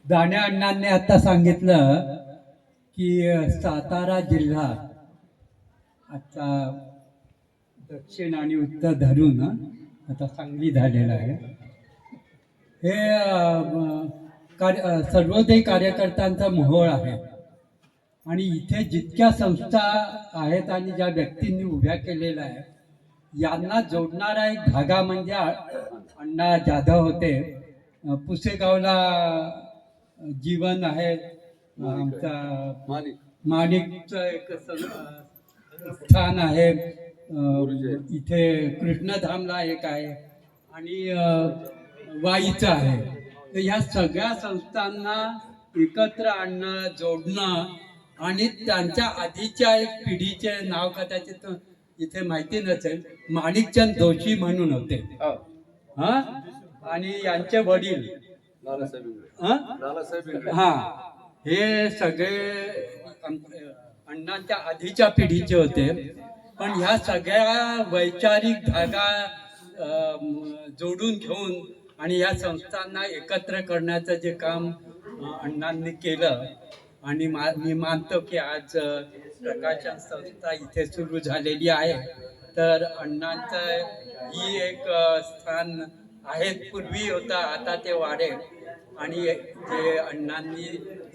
दाणे अण्णांनी आता सांगितलं की सातारा जिल्हा आता दक्षिण आणि उत्तर धरून आता चांगली झालेला आहे. हे सर्वोदय कार्यकर्त्यांचा मोहोळ आहे आणि इथे जितक्या संस्था आहेत आणि ज्या व्यक्तींनी उभ्या केलेल्या आहेत यांना जोडणारा एक धागा म्हणजे अण्णा जाधव होते. पुसेगावला जीवन आहे आमचा माणिकचं एक स्थान आहे. इथे कृष्णधामला एक आहे आणि वाईचं आहे. तर ह्या सगळ्या संस्थांना एकत्र आणणं, जोडणं आणि त्यांच्या आधीच्या एक पिढीचे नाव कदाचित इथे माहिती नसेल, माणिकचंद जोशी म्हणून होते. हा, आणि यांचे वडील हा, हे सगळे अण्णांच्या आधीच्या पिढीचे होते. पण ह्या सगळ्या वैचारिक धागा जोडून घेऊन आणि या संस्थांना एकत्र करण्याचं जे काम अण्णांनी केलं आणि मी मानतो की आज प्रकाशन संस्था इथे सुरू झालेली आहे. तर अण्णांचं ही एक स्थान आहे, पूर्वी होता, आता ते वाढेल. आणि जे अण्णांनी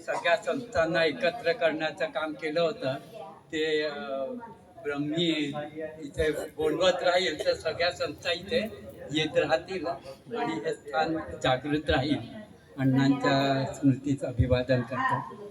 सगळ्या संस्थांना एकत्र करण्याचं काम केलं होतं ते ब्रह्मी इथे बोलवत राहील तर सगळ्या संस्था इथे येत राहतील आणि हे स्थान जागृत राहील. अण्णांच्या स्मृतीचं अभिवादन करतो.